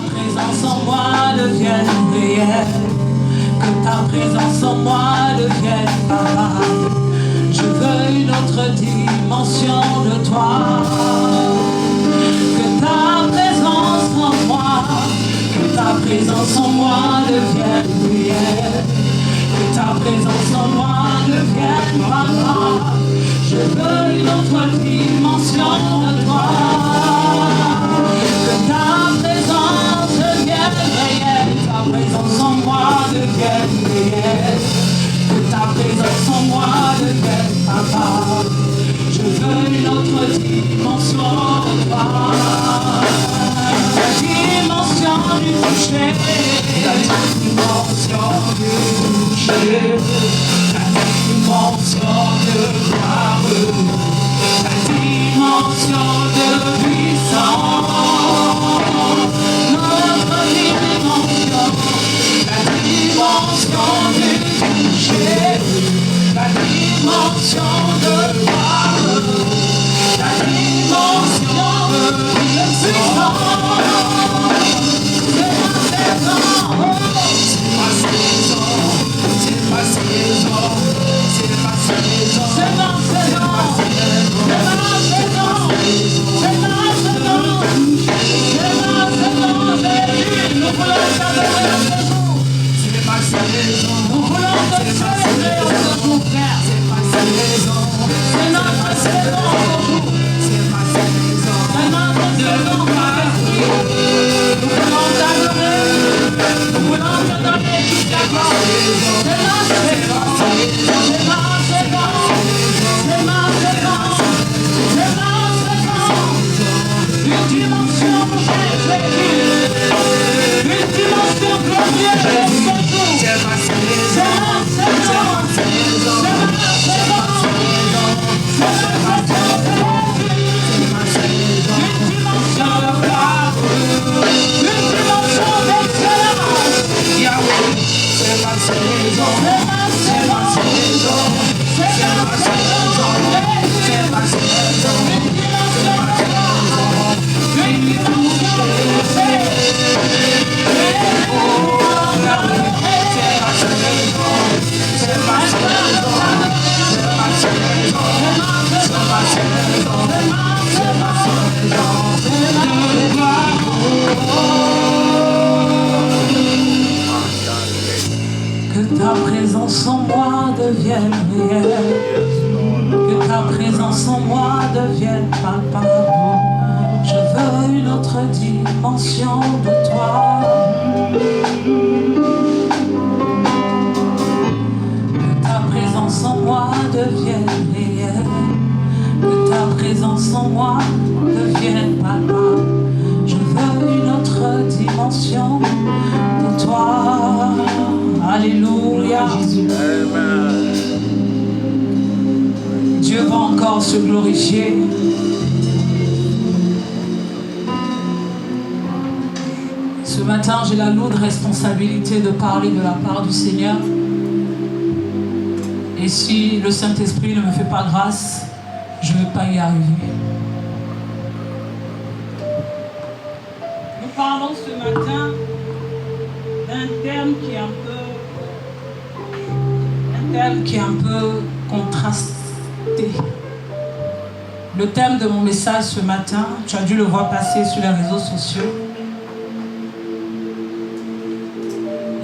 présence en moi devienne réelle. Que ta présence en moi devienne papa. Je veux une autre dimension de toi. Que ta présence en moi, que ta présence en moi devienne réelle. Que ta présence en moi devienne papa. Je veux une autre dimension de toi. Que ta présence devienne réelle. Ta présence en moi devienne réelle. Que ta présence en moi devienne papa. Je veux une autre dimension de toi. La dimension du toucher. La dimension du toucher. La dimension de gloire. La dimension de puissance. Notre dimension. La dimension du toucher. La dimension de gloire. La dimension de puissance. C'est ma saison. C'est ma saison. C'est ma saison. C'est ma saison. C'est ma saison. C'est ma saison. Nous voulons t'adorer ce jour. C'est ma saison. Nous voulons te célébrer ce jour, frère. C'est ma saison. C'est notre saison aujourd'hui. C'est ma saison. C'est notre saison, Père. Nous voulons t'adorer. Nous voulons te donner toute la gloire. C'est ma saison. C'est ma saison. C'est ma saison. C'est ma saison. Une dimension Jésus. Une dimension glorieuse de ce jour. C'est ma saison. C'est ma saison. C'est ma saison. C'est ma saison. Une dimension de gloire. Une dimension d'excellence. Yahweh, c'est ma saison. C'est ma saison. C'est ma saison. C'est ma saison. Une dimension de gloire. Une dimension que ta présence en moi devienne réelle. Que ta présence en moi devienne papa. Je veux une autre dimension de toi. Que ta présence en moi devienne réelle. Que ta présence en moi devienne papa. Je veux une autre dimension de toi. Alléluia. Dieu va encore se glorifier. Ce matin, j'ai la lourde responsabilité de parler de la part du Seigneur. Et si le Saint-Esprit ne me fait pas grâce, je ne vais pas y arriver. Nous parlons ce matin d'un thème qui est un peu contrasté. Le thème de mon message ce matin, tu as dû le voir passer sur les réseaux sociaux.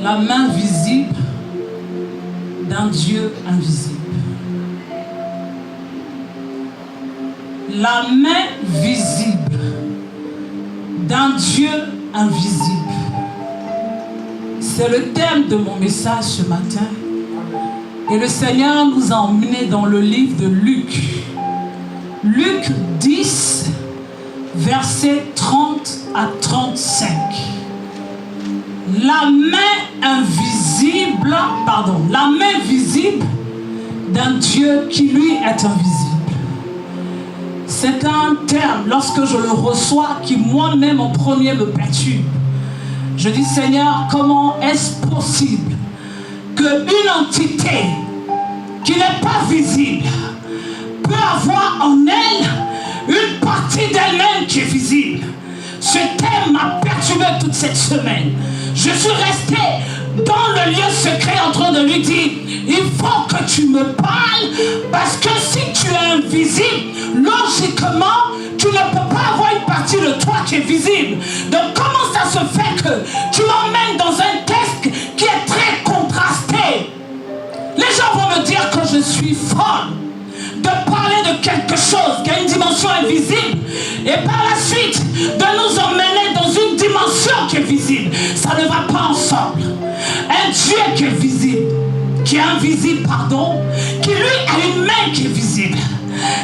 La main visible d'un Dieu invisible. La main visible d'un Dieu invisible. C'est le thème de mon message ce matin. Et le Seigneur nous a emmenés dans le livre de Luc. Luc 10, versets 30 à 35. La main visible d'un Dieu qui lui est invisible. C'est un terme, lorsque je le reçois, qui moi-même en premier me perturbe. Je dis, Seigneur, comment est-ce possible qu'une entité qui n'est pas visible peut avoir en elle une partie d'elle-même qui est visible? Ce thème m'a perturbé toute cette semaine. Je suis resté dans le lieu secret en train de lui dire, il faut que tu me parles, parce que si tu es invisible, logiquement, tu ne peux pas avoir une partie de toi qui est visible. Donc comment ça se fait que tu m'emmènes dans un texte qui est très contrasté? Les gens vont me dire que je suis folle de parler de quelque chose qui a une dimension invisible et par la suite de nous emmener dans une dimension qui est visible. Ça ne va pas ensemble. Un Dieu qui est visible, qui est invisible, pardon, qui lui a une main qui est visible.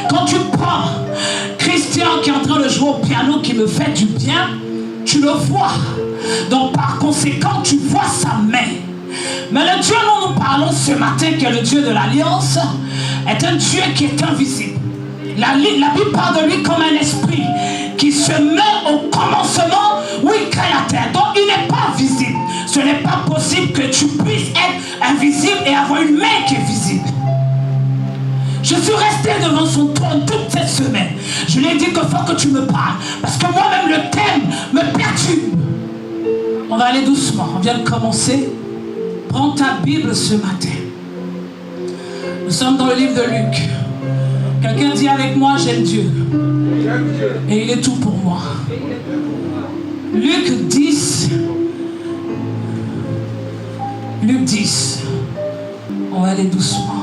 Quand tu prends Christian qui est en train de jouer au piano, qui me fait du bien, tu le vois. Donc par conséquent, tu vois sa main. Mais le Dieu dont nous parlons ce matin, qui est le Dieu de l'Alliance, est un Dieu qui est invisible. La Bible parle de lui comme un esprit qui se met au commencement où il crée la terre. Donc il n'est pas visible. Ce n'est pas possible que tu puisses être invisible et avoir une main qui est visible. Je suis resté devant son trône toute cette semaine. Je lui ai dit qu'il faut que tu me parles. Parce que moi-même le thème me perturbe. On va aller doucement. On vient de commencer. Prends ta Bible ce matin. Nous sommes dans le livre de Luc. Quelqu'un dit avec moi, j'aime Dieu. Et il est tout pour moi. Luc 10. Luc 10. On va aller doucement.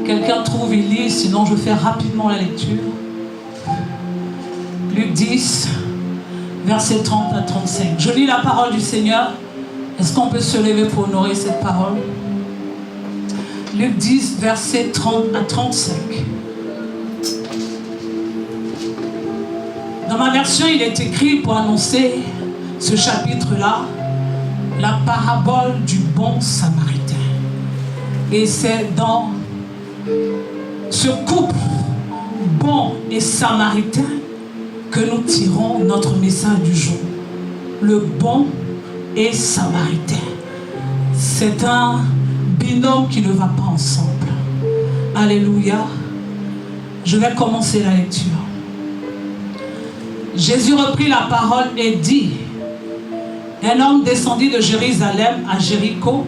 Quelqu'un trouve, il lit, sinon je fais rapidement la lecture. Luc 10, versets 30 à 35. Je lis la parole du Seigneur. Est-ce qu'on peut se lever pour honorer cette parole? Luc 10, versets 30 à 35. Dans ma version, il est écrit pour annoncer ce chapitre-là, la parabole du bon samaritain. Et c'est dans ce couple bon et samaritain que nous tirons notre message du jour. Le bon et samaritain. C'est un binôme qui ne va pas ensemble. Alléluia. Je vais commencer la lecture. Jésus reprit la parole et dit, un homme descendit de Jérusalem à Jéricho.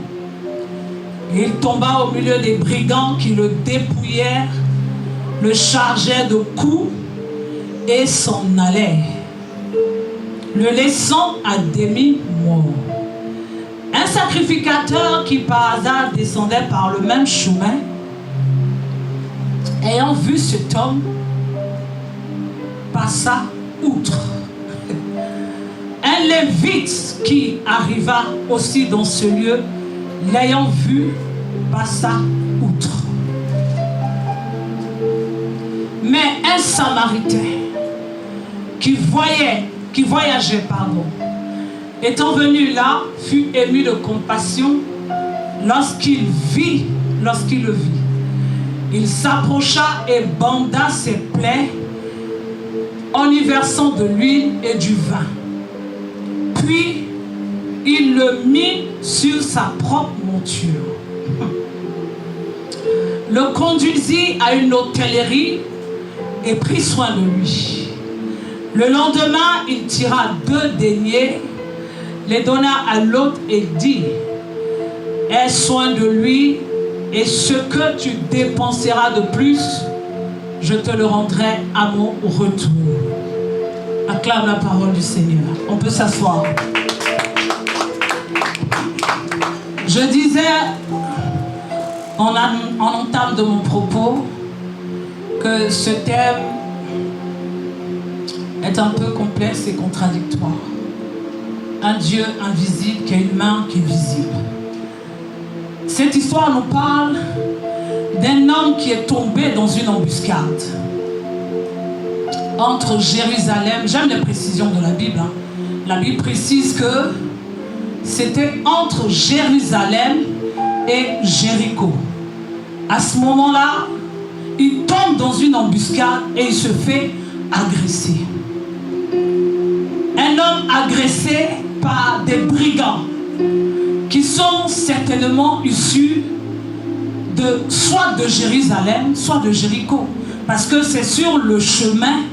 Il tomba au milieu des brigands qui le dépouillèrent, le chargeaient de coups et s'en allaient, le laissant à demi-mort. Un sacrificateur qui par hasard descendait par le même chemin, ayant vu cet homme, passa outre. Un lévite qui arriva aussi dans ce lieu, l'ayant vu, passa outre. Mais un samaritain qui voyageait, étant venu là, fut ému de compassion lorsqu'il le vit. Il s'approcha et banda ses plaies en y versant de l'huile et du vin. Puis il le mit sur sa propre monture, le conduisit à une hôtellerie et prit soin de lui. Le lendemain, il tira 2 deniers, les donna à l'autre et dit, aie soin de lui, et ce que tu dépenseras de plus, je te le rendrai à mon retour. Acclame la parole du Seigneur. On peut s'asseoir. Je disais en entame de mon propos que ce thème est un peu complexe et contradictoire. Un Dieu invisible qui a une main qui est visible. Cette histoire nous parle d'un homme qui est tombé dans une embuscade entre Jérusalem, j'aime les précisions de la Bible, hein. La Bible précise que c'était entre Jérusalem et Jéricho. À ce moment-là, il tombe dans une embuscade et il se fait agresser. Un homme agressé par des brigands qui sont certainement issus soit de Jérusalem, soit de Jéricho. Parce que c'est sur le chemin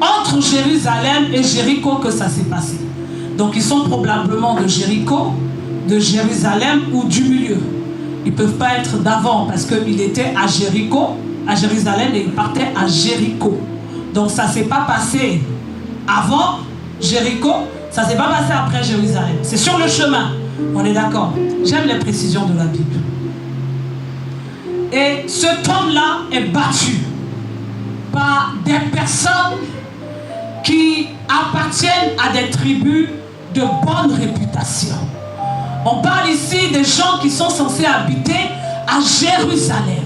entre Jérusalem et Jéricho que ça s'est passé. Donc ils sont probablement de Jéricho, de Jérusalem ou du milieu. Ils ne peuvent pas être d'avant parce qu'il était à Jéricho, à Jérusalem, et il partait à Jéricho. Donc ça ne s'est pas passé avant Jéricho, ça ne s'est pas passé après Jérusalem. C'est sur le chemin. On est d'accord. J'aime les précisions de la Bible. Et cet homme-là est battu par des personnes qui appartiennent à des tribus de bonne réputation. On parle ici des gens qui sont censés habiter à Jérusalem.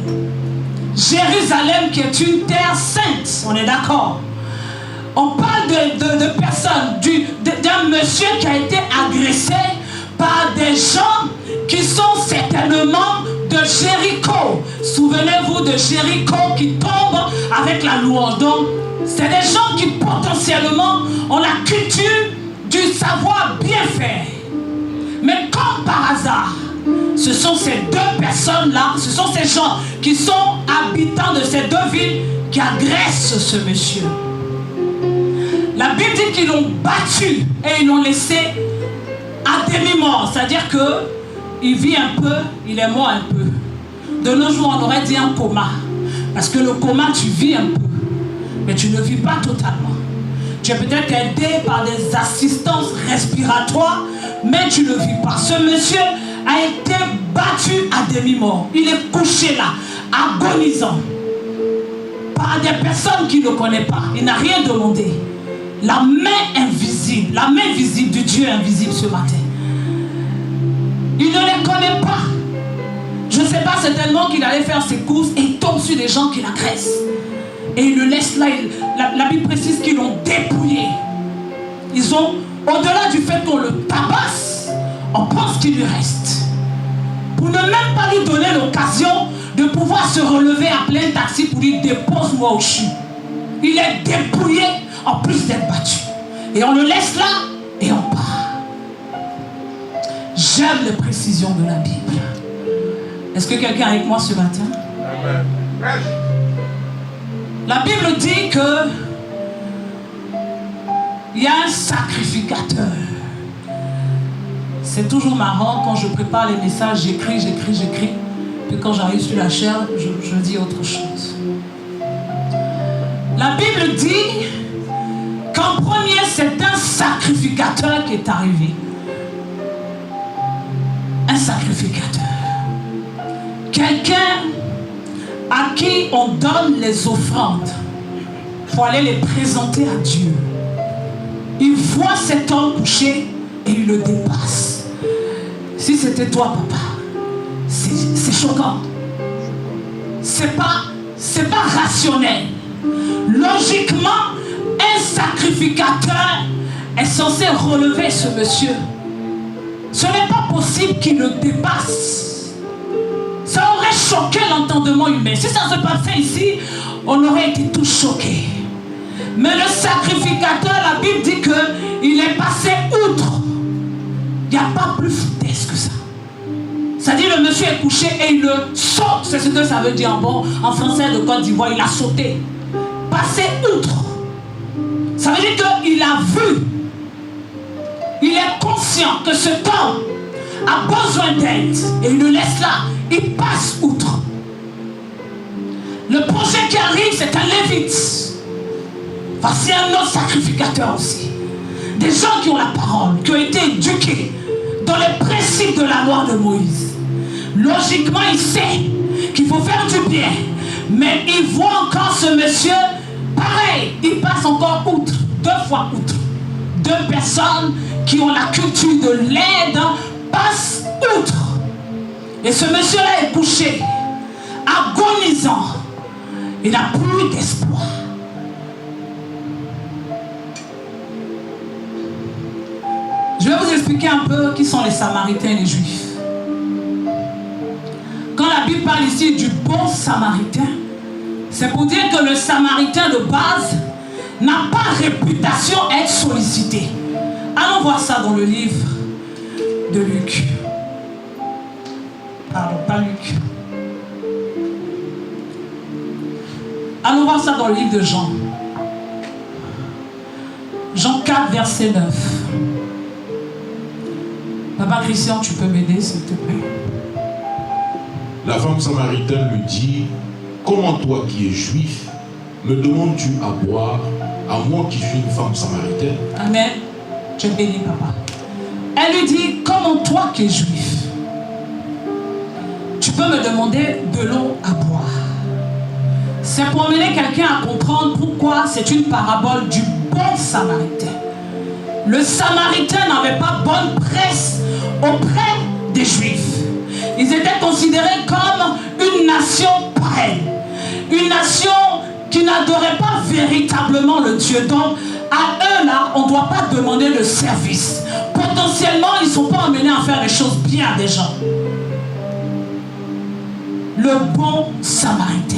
Jérusalem qui est une terre sainte, on est d'accord. On parle de personnes, d'un monsieur qui a été agressé par des gens qui sont certainement de Jéricho. Souvenez-vous de Jéricho qui tombe avec la louange. Donc, c'est des gens qui potentiellement ont la culture du savoir bien faire. Mais comme par hasard, ce sont ces deux personnes-là, ce sont ces gens qui sont habitants de ces deux villes qui agressent ce monsieur. La Bible dit qu'ils l'ont battu et ils l'ont laissé à demi-mort. C'est-à-dire qu'il vit un peu, il est mort un peu. De nos jours, on aurait dit un coma. Parce que le coma, tu vis un peu. Mais tu ne vis pas totalement. Tu es peut-être aidé par des assistances respiratoires, mais tu ne vis pas. Ce monsieur a été battu à demi-mort. Il est couché là, agonisant, par des personnes qu'il ne connaît pas. Il n'a rien demandé. La main invisible, la main visible du Dieu invisible ce matin. Il ne les connaît pas. Je ne sais pas, certainement qu'il allait faire ses courses et il tombe sur des gens qui l'agressent. Et il le laisse là. La Bible précise qu'ils l'ont dépouillé. Ils ont, au-delà du fait qu'on le tabasse, on pense qu'il lui reste. Pour ne même pas lui donner l'occasion de pouvoir se relever, appeler un taxi pour lui dépose-moi au CHU. Il est dépouillé en plus d'être battu. Et on le laisse là et on part. J'aime les précisions de la Bible. Est-ce que quelqu'un est avec moi ce matin? Amen. La Bible dit que il y a un sacrificateur. C'est toujours marrant quand je prépare les messages, j'écris. Puis quand j'arrive sur la chair, je dis autre chose. La Bible dit qu'en premier, c'est un sacrificateur qui est arrivé. Un sacrificateur. Quelqu'un à qui on donne les offrandes pour aller les présenter à Dieu. Il voit cet homme couché et il le dépasse. Si c'était toi, papa, c'est choquant. C'est pas rationnel. Logiquement, un sacrificateur est censé relever ce monsieur. Ce n'est pas possible qu'il le dépasse. Ça aurait choqué l'entendement humain. Si ça se passait ici, on aurait été tous choqués. Mais le sacrificateur, la Bible dit qu'il est passé outre. Il n'y a pas plus foutaise que ça. Ça dit le monsieur est couché et il le saute. C'est ce que ça veut dire en français de Côte d'Ivoire. Il a sauté. Passé outre. Ça veut dire qu'il a vu. Il est conscient que cet homme a besoin d'aide. Et il le laisse là. Il passe outre. Le prochain qui arrive, c'est un lévite. Voici un autre sacrificateur aussi. Des gens qui ont la parole, qui ont été éduqués dans les principes de la loi de Moïse. Logiquement, il sait qu'il faut faire du bien. Mais il voit encore ce monsieur, pareil, il passe encore outre, 2 fois outre. 2 personnes qui ont la culture de l'aide passent outre. Et ce monsieur-là est couché, agonisant. Il n'a plus d'espoir. Je vais vous expliquer un peu qui sont les Samaritains et les Juifs. Quand la Bible parle ici du bon Samaritain, c'est pour dire que le Samaritain de base n'a pas réputation à être sollicité. Allons voir ça dans le livre de Luc. Pardon, pas Luc. Allons voir ça dans le livre de Jean. Jean 4, verset 9. Papa Christian, tu peux m'aider s'il te plaît? La femme samaritaine lui dit, comment toi qui es juif, me demandes-tu à boire, à moi qui suis une femme samaritaine? Amen. Je te bénis, papa. Elle lui dit, comment toi qui es juif, tu peux me demander de l'eau à boire? C'est pour amener quelqu'un à comprendre pourquoi c'est une parabole du bon samaritain. Le samaritain n'avait pas bonne presse auprès des juifs. Ils étaient considérés comme une nation païenne, une nation qui n'adorait pas véritablement le Dieu. Donc, à eux là, on ne doit pas demander le service. Potentiellement, ils ne sont pas amenés à faire les choses bien des gens. Le bon samaritain.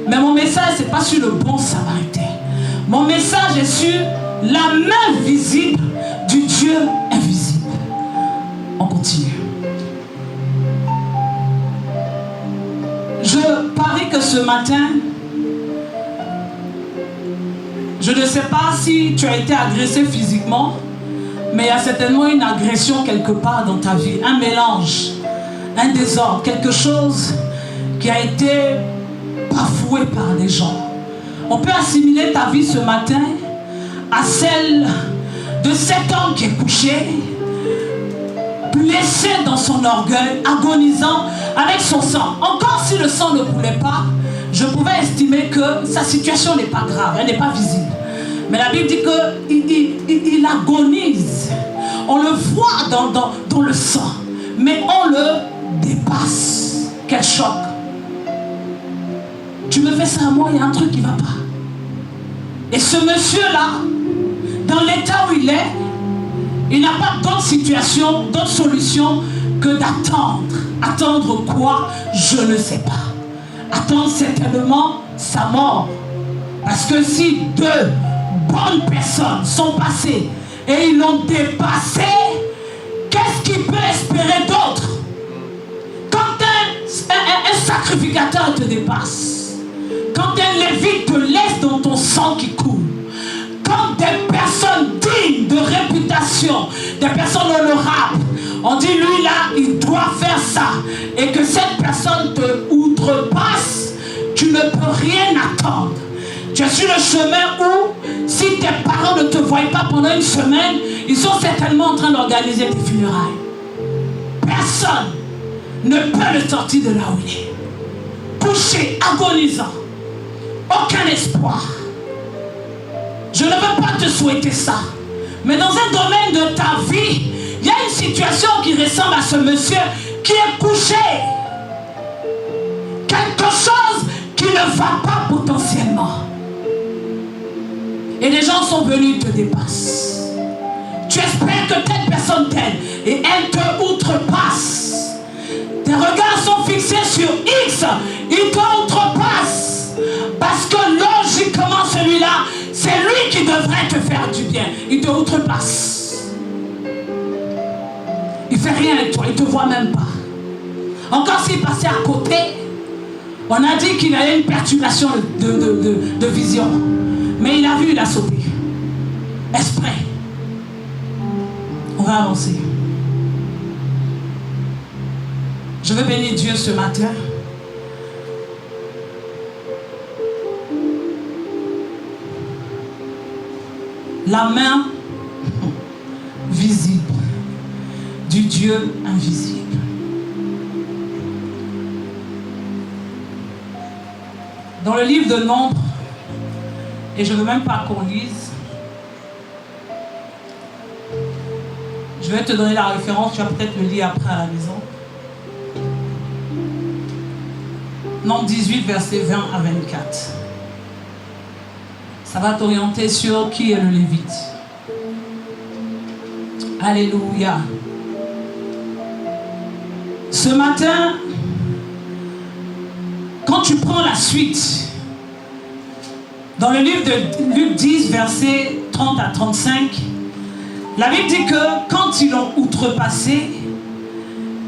Mais mon message, ce n'est pas sur le bon samaritain. Mon message est sur la main visible du Dieu invisible. On continue. Je parie que ce matin, je ne sais pas si tu as été agressé physiquement, mais il y a certainement une agression quelque part dans ta vie, un mélange, un désordre, quelque chose qui a été bafoué par des gens. On peut assimiler ta vie ce matin à celle de cet homme qui est couché, blessé dans son orgueil, agonisant avec son sang. Encore si le sang ne coulait pas, je pouvais estimer que sa situation n'est pas grave, elle n'est pas visible. Mais la Bible dit qu'il agonise. On le voit dans le sang, mais on le dépasse. Quel choc! Tu me fais ça à moi, il y a un truc qui ne va pas. Et ce monsieur-là, dans l'état où il est, il n'a pas d'autre situation, d'autre solution que d'attendre. Attendre quoi? Je ne sais pas. Attendre certainement sa mort. Parce que si deux bonnes personnes sont passées et ils l'ont dépassé, qu'est-ce qu'il peut espérer d'autre? Quand un sacrificateur te dépasse, quand un lévite te laisse dans ton sang qui coule, quand des personnes dignes de réputation, des personnes honorables, on dit lui là, il doit faire ça, et que cette personne te outrepasse, tu ne peux rien attendre. Tu es sur le chemin où, si tes parents ne te voient pas pendant une semaine, ils sont certainement en train d'organiser tes funérailles. Personne ne peut le sortir de là où il est. Couché, agonisant, aucun espoir. Je ne veux pas te souhaiter ça. Mais dans un domaine de ta vie, il y a une situation qui ressemble à ce monsieur qui est couché. Quelque chose qui ne va pas potentiellement. Et les gens sont venus, te dépassent. Tu espères que telle personne t'aide et elle te outrepasse. Tes regards sont fixés sur X, il te outrepasse. Parce que logiquement celui-là, c'est lui qui devrait te faire du bien. Il te outrepasse. Il ne fait rien avec toi, il ne te voit même pas. Encore s'il passait à côté, on a dit qu'il avait une perturbation de vision. Mais il a vu, il a sauté. Est-ce prêt? On va avancer. Je veux bénir Dieu ce matin. La main visible du Dieu invisible. Dans le livre de Nombres, et je ne veux même pas qu'on lise, je vais te donner la référence, tu vas peut-être le lire après à la maison. Nombre 18, versets 20 à 24. Ça va t'orienter sur qui est le Lévite. Alléluia. Ce matin, quand tu prends la suite, dans le livre de Luc 10, versets 30 à 35, la Bible dit que quand ils l'ont outrepassé,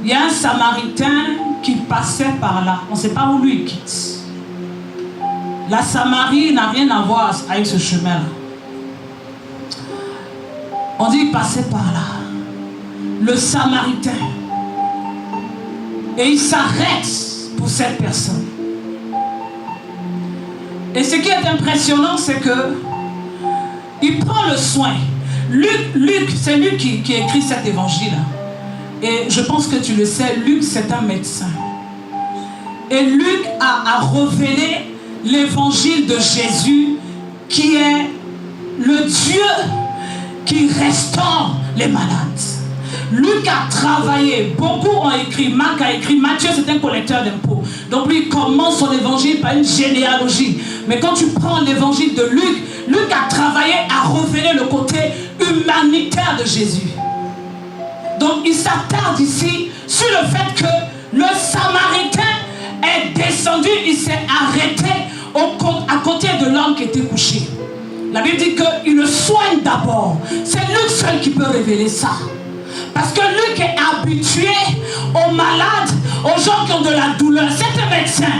il y a un Samaritain qui passait par là. On ne sait pas où lui il quitte. La Samarie n'a rien à voir avec ce chemin-là. On dit qu'il passait par là. le Samaritain. Et il s'arrête pour cette personne. Et ce qui est impressionnant, c'est que il prend le soin. Luc, c'est Luc qui écrit cet évangile. Et je pense que tu le sais, Luc, c'est un médecin. Et Luc a révélé l'évangile de Jésus, qui est le Dieu qui restaure les malades. Luc a travaillé, beaucoup ont écrit, Marc a écrit, Matthieu c'est un collecteur d'impôts. Donc lui il commence son évangile par une généalogie. Mais quand tu prends l'évangile de Luc, Luc a travaillé à révéler le côté humanitaire de Jésus. Donc il s'attarde ici sur le fait que le Samaritain est descendu, il s'est arrêté à côté de l'homme qui était couché. La Bible dit qu'il le soigne d'abord. C'est Luc seul qui peut révéler ça. Parce que Luc est habitué aux malades, aux gens qui ont de la douleur. C'est un médecin.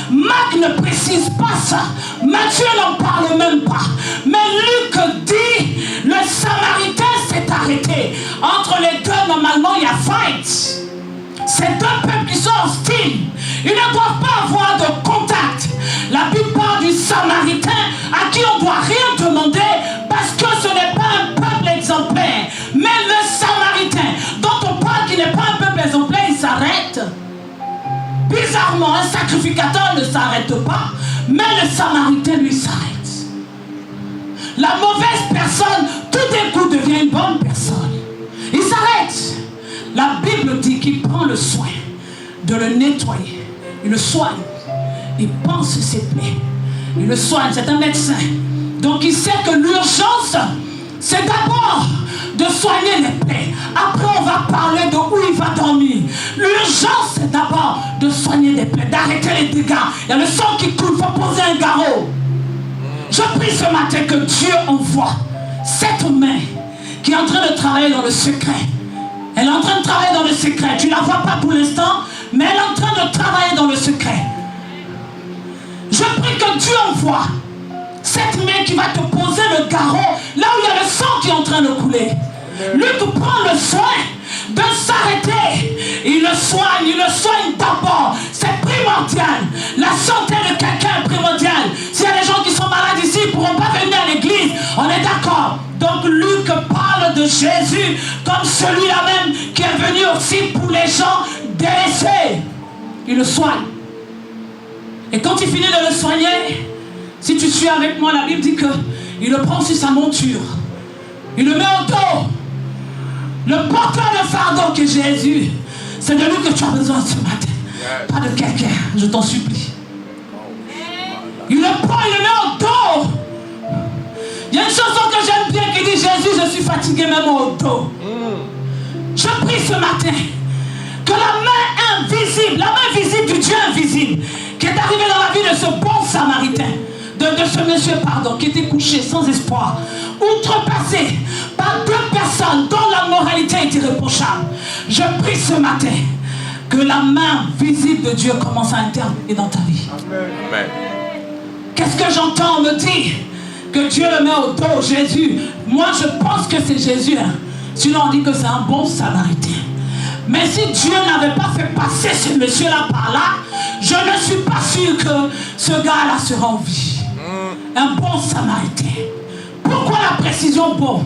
Marc ne précise pas ça. Matthieu n'en parle même pas. Mais Luc dit, le Samaritain s'est arrêté. Entre les deux, normalement, il y a fight. C'est deux peuples qui sont hostiles. Ils ne doivent pas avoir de contact. La Bible parle du Samaritain à qui on ne doit rien demander parce que ce n'est pas un peuple exemplaire. Mais le Samaritain dont on parle qui n'est pas un peuple exemplaire, il s'arrête. Bizarrement, un sacrificateur ne s'arrête pas, mais le Samaritain lui s'arrête. La mauvaise personne, tout d'un coup devient une bonne personne. Il s'arrête. La Bible dit qu'il prend le soin de le nettoyer. Il le soigne. Il pense ses plaies. Il le soigne. C'est un médecin. Donc il sait que l'urgence, c'est d'abord de soigner les plaies. Après, on va parler de où il va dormir. L'urgence, c'est d'abord de soigner les plaies, d'arrêter les dégâts. Il y a le sang qui coule, il faut poser un garrot. Je prie ce matin que Dieu envoie cette main qui est en train de travailler dans le secret. Elle est en train de travailler dans le secret. Tu ne la vois pas pour l'instant, mais elle est en train de travailler dans le secret. Je prie que Dieu envoie cette main qui va te poser le garrot là où il y a le sang qui est en train de couler. Luc prend le soin de s'arrêter. Il le soigne d'abord. C'est primordial. La santé de quelqu'un est primordiale. S'il y a des gens qui sont malades ici, ils ne pourront pas venir à l'église. On est d'accord. Donc Luc parle de Jésus comme celui-là même qui est venu aussi pour les gens délaissés. Il le soigne. Et quand il finit de le soigner, si tu suis avec moi, la Bible dit qu'il le prend sur sa monture. Il le met au dos. Le porteur de fardeau que Jésus, c'est de lui que tu as besoin ce matin. Pas de quelqu'un, je t'en supplie. Il le prend, il le met au dos. Il y a une chanson que j'aime bien qui dit Jésus, je suis fatigué même au dos. Je prie ce matin que la main invisible, la main visible du Dieu invisible, qui est arrivé dans la vie de ce bon Samaritain, de ce monsieur, qui était couché sans espoir, outrepassé par deux personnes dont la moralité était reprochable. Je prie ce matin que la main visible de Dieu commence à intervenir dans ta vie. Amen. Qu'est-ce que j'entends? On me dit que Dieu le met au dos, Jésus. Moi, je pense que c'est Jésus. Sinon, on dit que c'est un bon Samaritain. Mais si Dieu n'avait pas fait passer ce monsieur-là par là, je ne suis pas sûr que ce gars-là sera en vie. Un bon Samaritain. Pourquoi la précision bon?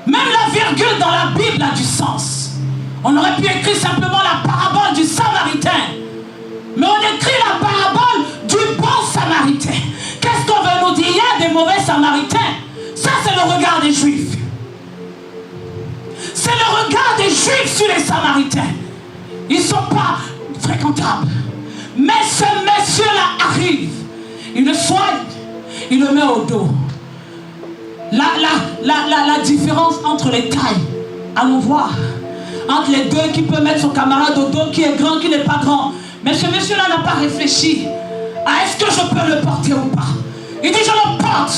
Même la virgule dans la Bible a du sens. On aurait pu écrire simplement la parabole du Samaritain. Mais on écrit la parabole du bon Samaritain. Qu'est-ce qu'on veut nous dire? Il y a des mauvais Samaritains. Ça, c'est le regard des Juifs. C'est le regard des Juifs sur les Samaritains. Ils ne sont pas fréquentables. Mais ce monsieur-là arrive. Il le soigne. Il le met au dos. La différence entre les tailles. Allons voir. Entre les deux, qui peut mettre son camarade au dos, qui est grand, qui n'est pas grand. Mais ce monsieur-là n'a pas réfléchi à est-ce que je peux le porter ou pas. Il dit je le porte.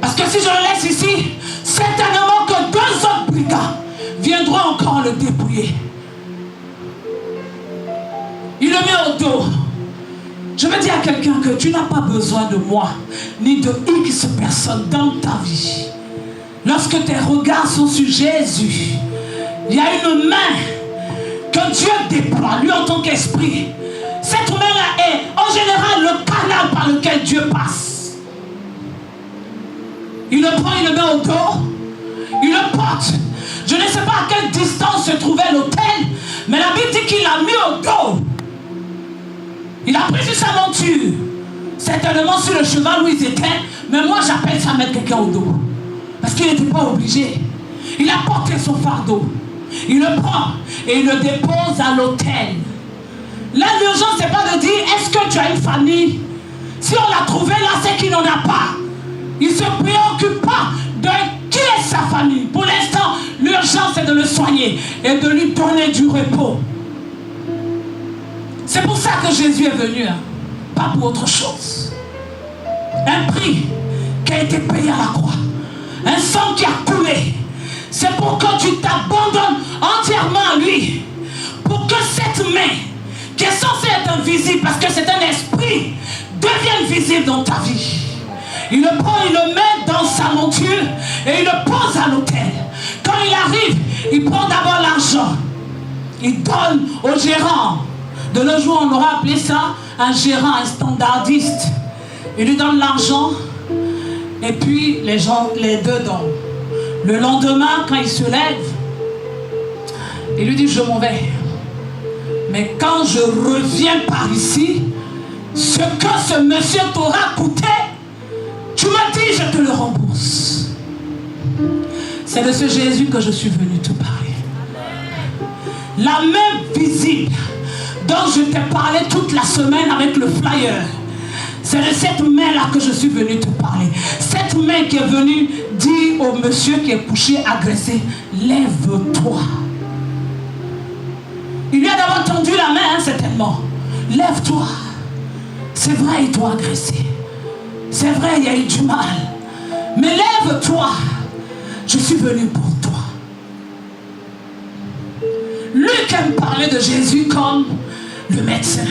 Parce que si je le laisse ici, certainement que deux autres brigands viendront encore le dépouiller. Il le met au dos. Je veux dire à quelqu'un que tu n'as pas besoin de moi, ni de X personnes dans ta vie. Lorsque tes regards sont sur Jésus, il y a une main que Dieu déploie, lui en tant qu'esprit. Cette main-là est en général le canal par lequel Dieu passe. Il le prend, il le met au dos, il le porte. Je ne sais pas à quelle distance se trouvait l'autel, mais la Bible dit qu'il l'a mis au dos. Il a pris sur sa monture, certainement sur le cheval où ils étaient, mais moi j'appelle ça mettre quelqu'un au dos. Parce qu'il n'était pas obligé. Il a porté son fardeau. Il le prend et il le dépose à l'autel. Là, l'urgence, c'est pas de dire, est-ce que tu as une famille? Si on l'a trouvé là, c'est qu'il n'en a pas. Il ne se préoccupe pas de qui est sa famille. Pour l'instant, l'urgence, c'est de le soigner et de lui donner du repos. C'est pour ça que Jésus est venu, hein, pas pour autre chose. Un prix qui a été payé à la croix. Un sang qui a coulé. C'est pour que tu t'abandonnes entièrement à lui. Pour que cette main, qui est censée être invisible, parce que c'est un esprit, devienne visible dans ta vie. Il le prend, il le met dans sa monture et il le pose à l'autel. Quand il arrive, il prend d'abord l'argent. Il donne au gérant. De nos jours, on aura appelé ça un gérant, un standardiste. Il lui donne l'argent et puis les deux donnent. Le lendemain, quand il se lève, il lui dit, je m'en vais. Mais quand je reviens par ici, ce que ce monsieur t'aura coûté, tu m'as dit, je te le rembourse. C'est de ce Jésus que je suis venu te parler. La main visible dont je t'ai parlé toute la semaine avec le flyer. C'est de cette main-là que je suis venu te parler. Cette main qui est venue dire au monsieur qui est couché, agressé, lève-toi. Il lui a d'abord tendu la main, hein, certainement. Lève-toi. C'est vrai, il t'a agressé. C'est vrai, il y a eu du mal. Mais lève-toi. Je suis venu pour toi. Luc aime parler de Jésus comme le médecin.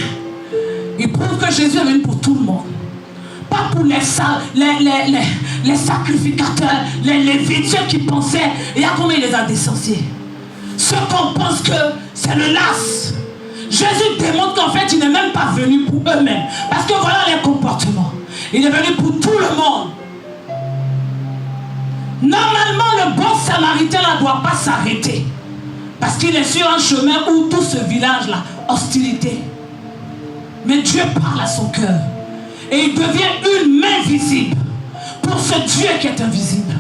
Il prouve que Jésus est venu pour tout le monde. Pas pour les sacrificateurs, les lévites, ceux qui pensaient, il y a combien il les a décensés? Ceux qu'on pense que c'est le las. Jésus démontre qu'en fait, il n'est même pas venu pour eux-mêmes. Parce que voilà les comportements. Il est venu pour tout le monde. Normalement, le bon samaritain ne doit pas s'arrêter. Parce qu'il est sur un chemin où tout ce village-là, hostilité. Mais Dieu parle à son cœur. Et il devient une main visible pour ce Dieu qui est invisible.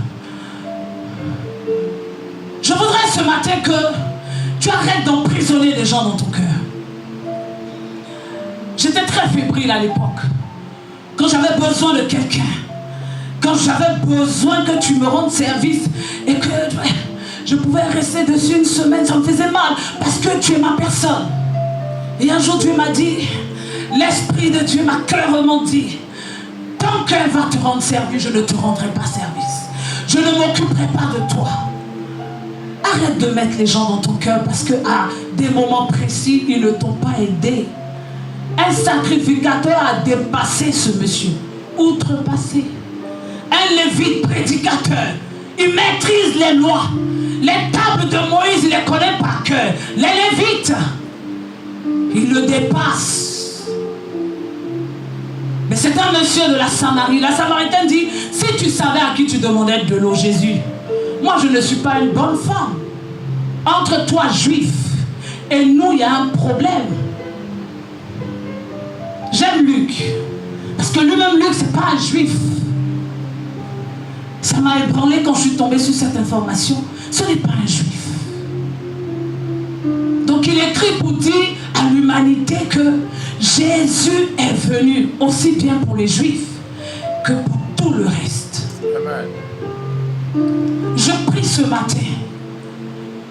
Je voudrais ce matin que tu arrêtes d'emprisonner les gens dans ton cœur. J'étais très fébrile à l'époque. Quand j'avais besoin de quelqu'un. Quand j'avais besoin que tu me rendes service et que je pouvais rester dessus une semaine, ça me faisait mal parce que tu es ma personne. Et un jour Dieu m'a dit, l'Esprit de Dieu m'a clairement dit, tant qu'elle va te rendre service, je ne te rendrai pas service. Je ne m'occuperai pas de toi. Arrête de mettre les gens dans ton cœur parce qu'à des moments précis, ils ne t'ont pas aidé. Un sacrificateur a dépassé ce monsieur, outrepassé. Un lévite prédicateur, il maîtrise les lois. Les tables de Moïse, il les connaît par cœur. Les lévites, il le dépasse. Mais c'est un monsieur de la Samarie. La Samaritaine dit, si tu savais à qui tu demandais de l'eau, Jésus, moi je ne suis pas une bonne femme. Entre toi, juif, et nous, il y a un problème. J'aime Luc. Parce que lui-même, Luc, c'est pas un juif. Ça m'a ébranlé quand je suis tombée sur cette information. Ce n'est pas un juif. Donc il écrit pour dire à l'humanité que Jésus est venu aussi bien pour les juifs que pour tout le reste. Amen. Je prie ce matin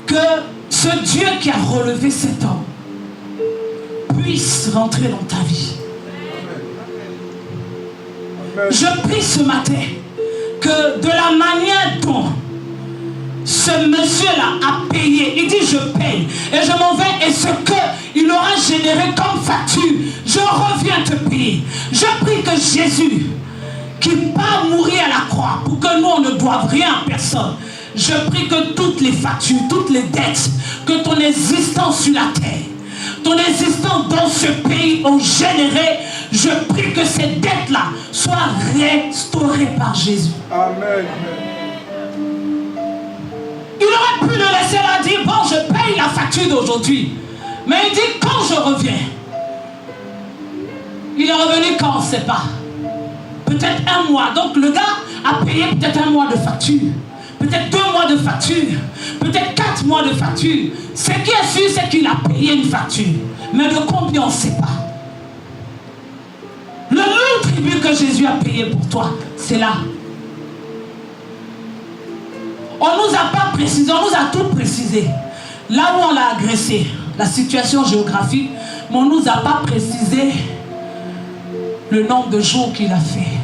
que ce Dieu qui a relevé cet homme puisse rentrer dans ta vie. Amen. Je prie ce matin que de la manière dont ce monsieur-là a payé, il dit je paye et je m'en vais et ce qu'il aura généré comme facture, je reviens te payer. Je prie que Jésus, qui part mourir à la croix pour que nous on ne doive rien à personne, Je prie que toutes les factures, toutes les dettes, que ton existence sur la terre, ton existence dans ce pays ont généré, je prie que ces dettes-là soient restaurées par Jésus. Amen. Il aurait pu le laisser là dire, bon, je paye la facture d'aujourd'hui. Mais il dit, quand je reviens, il est revenu quand on ne sait pas. Peut-être un mois. Donc le gars a payé peut-être un mois de facture. Peut-être 2 mois de facture. Peut-être 4 mois de facture. Ce qui est sûr, c'est qu'il a payé une facture. Mais de combien, on ne sait pas. Le lourd tribut que Jésus a payé pour toi, c'est là. On ne nous a pas précisé, on nous a tout précisé. Là où on l'a agressé, la situation géographique, mais on ne nous a pas précisé le nombre de jours qu'il a fait.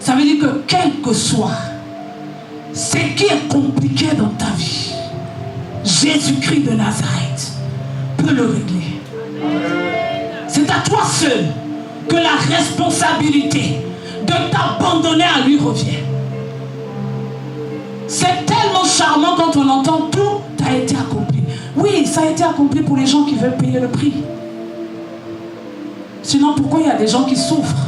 Ça veut dire que quel que soit ce qui est compliqué dans ta vie, Jésus-Christ de Nazareth peut le régler. C'est à toi seul que la responsabilité de t'abandonner à lui revient. C'est tellement charmant quand on entend tout a été accompli. Oui, ça a été accompli pour les gens qui veulent payer le prix. Sinon, pourquoi il y a des gens qui souffrent?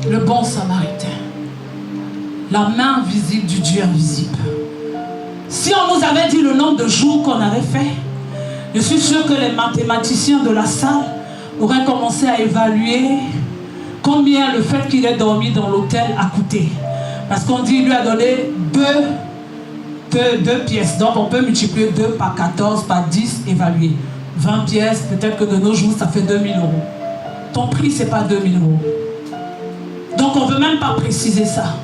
Le bon samaritain. La main visible du Dieu invisible. Si on nous avait dit le nombre de jours qu'on avait fait, je suis sûr que les mathématiciens de la salle auraient commencé à évaluer combien le fait qu'il ait dormi dans l'hôtel a coûté. Parce qu'on dit qu'il lui a donné deux pièces. Donc on peut multiplier 2 par 14, par 10, évaluer. 20 pièces, peut-être que de nos jours, ça fait 2000 €. Ton prix, ce n'est pas 2000 €. Donc on ne veut même pas préciser ça.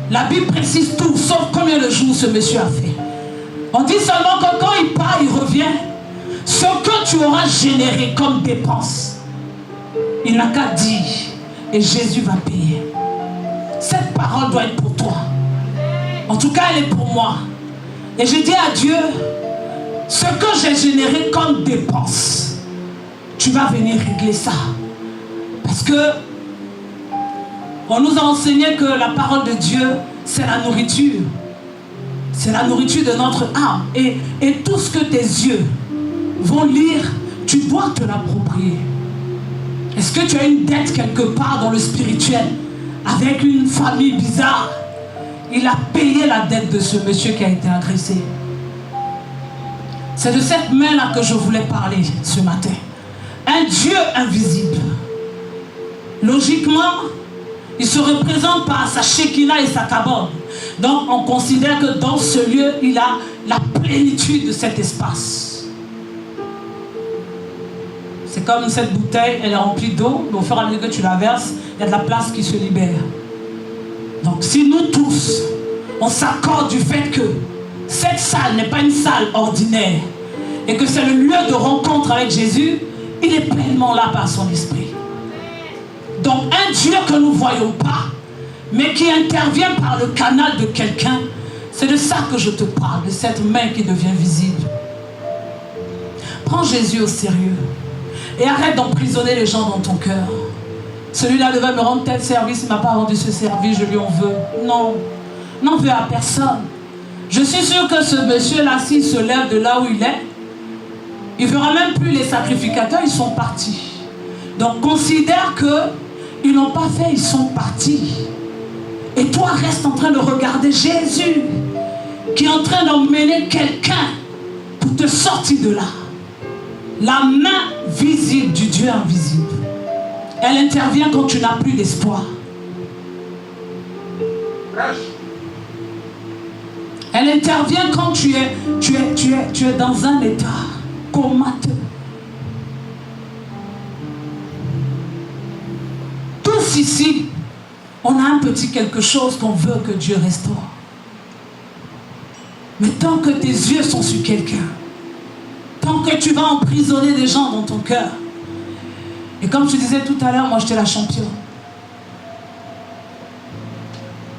La Bible précise tout, sauf combien de jours ce monsieur a fait. On dit seulement que quand il part, il revient. Ce que tu auras généré comme dépense, il n'a qu'à dire et Jésus va payer. Cette parole doit être pour toi. En tout cas, elle est pour moi. Et je dis à Dieu, ce que j'ai généré comme dépense, tu vas venir régler ça. Parce que on nous a enseigné que la parole de Dieu, c'est la nourriture. C'est la nourriture de notre âme. Et tout ce que tes yeux vont lire, tu dois te l'approprier. Est-ce que tu as une dette quelque part dans le spirituel avec une famille bizarre? Il a payé la dette de ce monsieur qui a été agressé. C'est de cette main-là que je voulais parler ce matin. Un Dieu invisible. Logiquement, il se représente par sa Shekinah et sa Kabod. Donc on considère que dans ce lieu, il a la plénitude de cet espace. C'est comme cette bouteille, elle est remplie d'eau, mais au fur et à mesure que tu la verses, il y a de la place qui se libère. Donc si nous tous, on s'accorde du fait que cette salle n'est pas une salle ordinaire et que c'est le lieu de rencontre avec Jésus, il est pleinement là par son esprit. Donc un Dieu que nous ne voyons pas, mais qui intervient par le canal de quelqu'un, c'est de ça que je te parle, de cette main qui devient visible. Prends Jésus au sérieux et arrête d'emprisonner les gens dans ton cœur. Celui-là devait me rendre tel service, il ne m'a pas rendu ce service, je lui en veux. Non, n'en veux à personne. Je suis sûr que ce monsieur-là, s'il se lève de là où il est, il ne verra même plus les sacrificateurs, ils sont partis. Donc considère qu'ils n'ont pas fait, ils sont partis. Et toi, reste en train de regarder Jésus, qui est en train d'emmener quelqu'un pour te sortir de là. La main visible du Dieu invisible. Elle intervient quand tu n'as plus d'espoir. Elle intervient quand tu es dans un état comateux. Tous ici, on a un petit quelque chose qu'on veut que Dieu restaure. Mais tant que tes yeux sont sur quelqu'un, tant que tu vas emprisonner des gens dans ton cœur, et comme je disais tout à l'heure, moi j'étais la championne.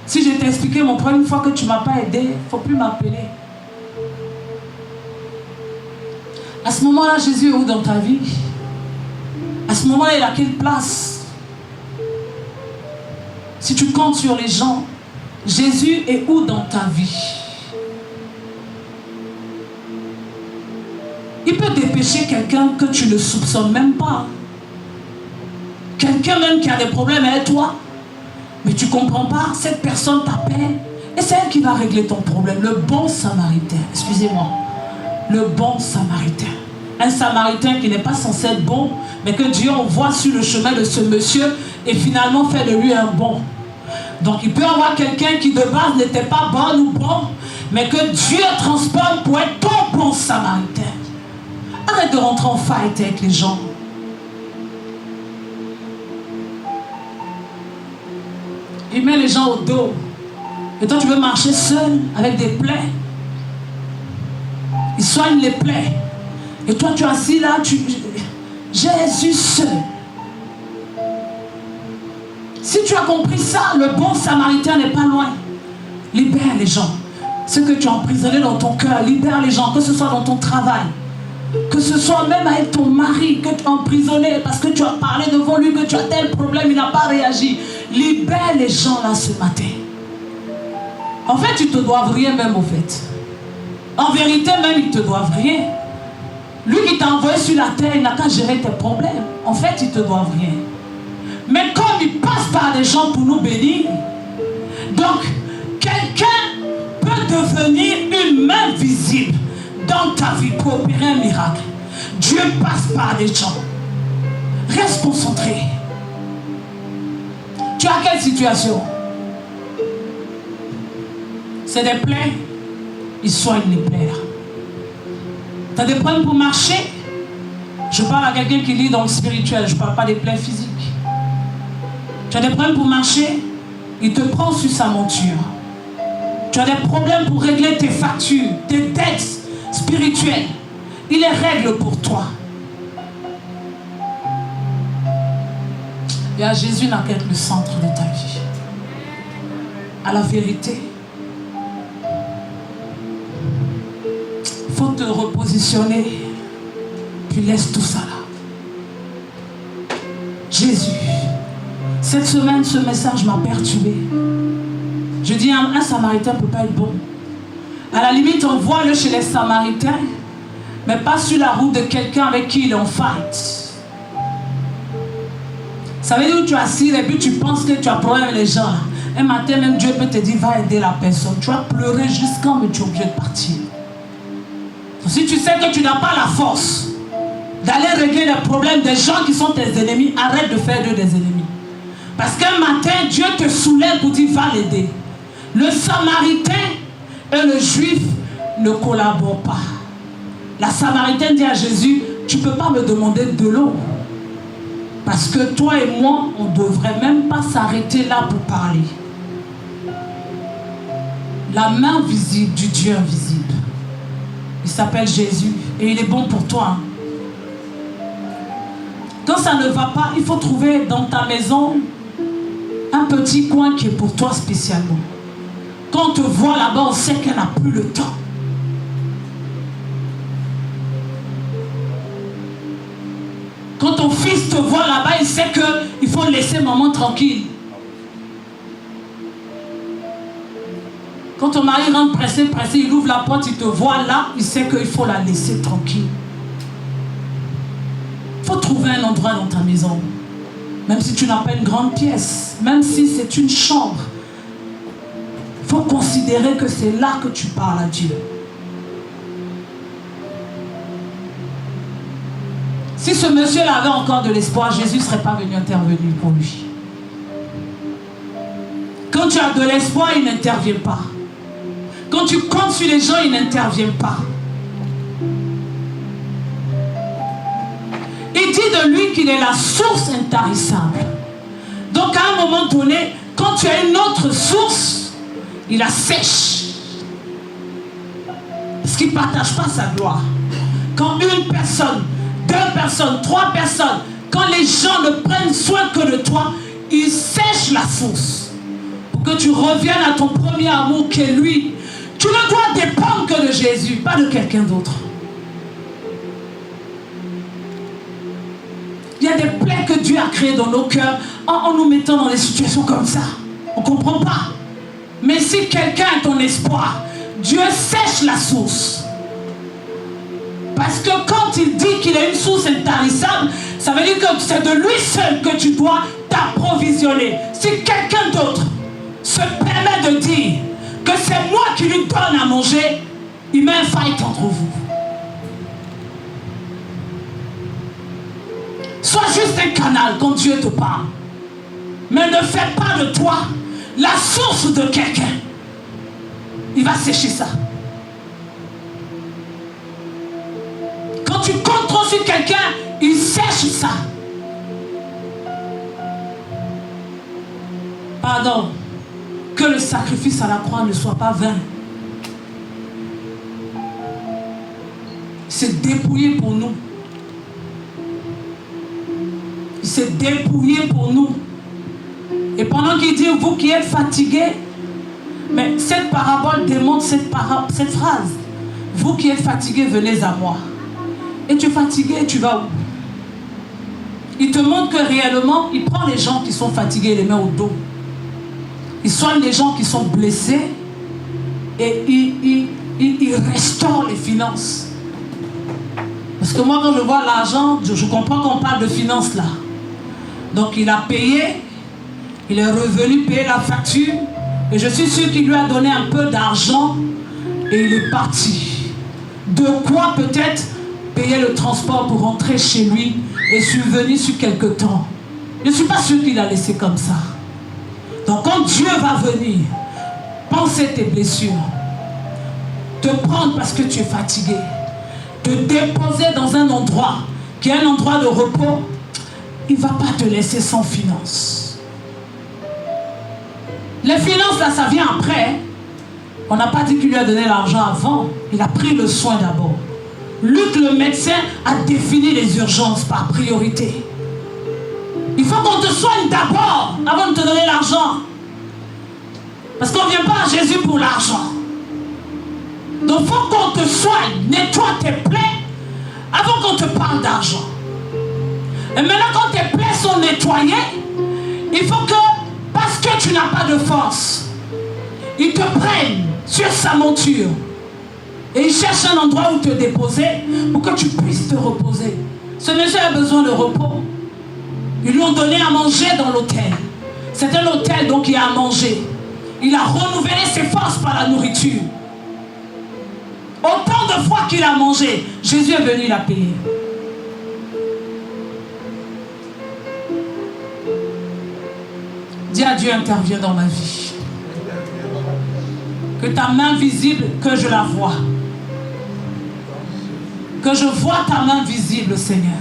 Si je t'ai expliqué mon problème, une fois que tu ne m'as pas aidé, il ne faut plus m'appeler. À ce moment-là, Jésus est où dans ta vie? À ce moment-là, il a quelle place? Si tu comptes sur les gens, Jésus est où dans ta vie? Il peut dépêcher quelqu'un que tu ne soupçonnes même pas. Quelqu'un même qui a des problèmes avec toi. Mais tu ne comprends pas, cette personne t'appelle et c'est elle qui va régler ton problème. Le bon samaritain, excusez-moi, le bon samaritain. Un samaritain qui n'est pas censé être bon, mais que Dieu envoie sur le chemin de ce monsieur et finalement fait de lui un bon. Donc il peut y avoir quelqu'un qui de base n'était pas bon ou bon, mais que Dieu transforme pour être ton bon samaritain. Arrête de rentrer en fight avec les gens. Il met les gens au dos. Et toi tu veux marcher seul avec des plaies. Il soigne les plaies. Et toi tu es assis là, Jésus seul. Si tu as compris ça, le bon samaritain n'est pas loin. Libère les gens. Ce que tu as emprisonné dans ton cœur, libère les gens, que ce soit dans ton travail, que ce soit même avec ton mari que tu as emprisonné parce que tu as parlé devant lui, que tu as tel problème, il n'a pas réagi. Libère les gens là ce matin. En fait, ils ne te doivent rien même au fait. En vérité même, ils ne te doivent rien. Lui qui t'a envoyé sur la terre, il n'a qu'à gérer tes problèmes. En fait, ils ne te doivent rien. Mais comme il passe par des gens pour nous bénir, donc quelqu'un peut devenir une main visible dans ta vie pour opérer un miracle. Dieu passe par des gens. Reste concentré. Tu as quelle situation? C'est des plaies. Il soigne les plaies. Tu as des problèmes pour marcher? Je parle à quelqu'un qui lit dans le spirituel. Je ne parle pas des plaies physiques. Tu as des problèmes pour marcher? Il te prend sur sa monture. Tu as des problèmes pour régler tes factures, tes dettes spirituelles. Il les règle pour toi. Et à Jésus n'a qu'à être le centre de ta vie. À la vérité. Il faut te repositionner. Puis laisse tout ça là. Jésus. Cette semaine, ce message m'a perturbé. Je dis, un samaritain ne peut pas être bon. À la limite, on voit le chez les samaritains, mais pas sur la route de quelqu'un avec qui il est en fight. Ça veut dire où tu es assis et puis tu penses que tu as problème avec les gens. Un matin, même Dieu peut te dire, va aider la personne. Tu vas pleurer jusqu'à mais tu es obligé de partir. Donc, si tu sais que tu n'as pas la force d'aller régler les problèmes des gens qui sont tes ennemis, arrête de faire d'eux des ennemis. Parce qu'un matin, Dieu te soulève pour dire, va l'aider. Le samaritain et le juif ne collaborent pas. La samaritaine dit à Jésus, tu ne peux pas me demander de l'eau. Parce que toi et moi, on ne devrait même pas s'arrêter là pour parler. La main visible du Dieu invisible. Il s'appelle Jésus et il est bon pour toi. Quand ça ne va pas, il faut trouver dans ta maison un petit coin qui est pour toi spécialement. Quand on te voit là-bas, on sait qu'elle n'a plus le temps. Quand ton fils te voit là-bas, il sait qu'il faut laisser maman tranquille. Quand ton mari rentre pressé, il ouvre la porte, il te voit là, il sait qu'il faut la laisser tranquille. Il faut trouver un endroit dans ta maison. Même si tu n'as pas une grande pièce, même si c'est une chambre, il faut considérer que c'est là que tu parles à Dieu. Si ce monsieur-là avait encore de l'espoir, Jésus ne serait pas venu intervenir pour lui. Quand tu as de l'espoir, il n'intervient pas. Quand tu comptes sur les gens, il n'intervient pas. Il dit de lui qu'il est la source intarissable. Donc à un moment donné, quand tu as une autre source, il la sèche. Parce qu'il ne partage pas sa gloire. Quand une personne, 2 personnes, 3 personnes, quand les gens ne prennent soin que de toi, ils sèchent la source. Pour que tu reviennes à ton premier amour qui est lui. Tu ne dois dépendre que de Jésus, pas de quelqu'un d'autre. Il y a des plaies que Dieu a créées dans nos cœurs en nous mettant dans des situations comme ça. On ne comprend pas. Mais si quelqu'un est ton espoir, Dieu sèche la source. Parce que quand il dit qu'il a une source intarissable, ça veut dire que c'est de lui seul que tu dois t'approvisionner. Si quelqu'un d'autre se permet de dire que c'est moi qui lui donne à manger, il met un fight entre vous. Sois juste un canal quand Dieu te parle. Mais ne fais pas de toi la source de quelqu'un. Il va sécher ça. Quand tu comptes trop sur quelqu'un, il sèche ça. Pardon. Que le sacrifice à la croix ne soit pas vain. Il s'est dépouillé pour nous. Il s'est dépouillé pour nous. Et pendant qu'il dit, vous qui êtes fatigués, mais cette parabole démontre cette phrase. Vous qui êtes fatigués, venez à moi. Et tu es fatigué, tu vas où? Il te montre que réellement, il prend les gens qui sont fatigués et les met au dos. Il soigne les gens qui sont blessés et il restaure les finances. Parce que moi, quand je vois l'argent, je comprends qu'on parle de finances là. Donc il a payé, il est revenu payer la facture et je suis sûr qu'il lui a donné un peu d'argent et il est parti. De quoi peut-être payer le transport pour rentrer chez lui et subvenir sur quelque temps. Je ne suis pas sûr qu'il a laissé comme ça. Donc quand Dieu va venir, penser tes blessures, te prendre parce que tu es fatigué, te déposer dans un endroit qui est un endroit de repos, il ne va pas te laisser sans finances. Les finances là, ça vient après. On n'a pas dit qu'il lui a donné l'argent avant. Il a pris le soin d'abord. Luc le médecin a défini les urgences par priorité. Il faut qu'on te soigne d'abord avant de te donner l'argent. Parce qu'on ne vient pas à Jésus pour l'argent. Donc il faut qu'on te soigne, nettoie tes plaies avant qu'on te parle d'argent. Et maintenant quand tes plaies sont nettoyées, il faut que, parce que tu n'as pas de force, ils te prennent sur sa monture et ils cherchent un endroit où te déposer pour que tu puisses te reposer. Ce monsieur a besoin de repos. Ils lui ont donné à manger dans l'hôtel. C'est un hôtel donc il a à manger. Il a renouvelé ses forces par la nourriture. Autant de fois qu'il a mangé, Jésus est venu, il a payé. Dis à Dieu, interviens dans ma vie. Que ta main visible, que je la vois. Que je vois ta main visible, Seigneur.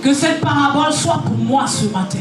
Que cette parabole soit pour moi ce matin.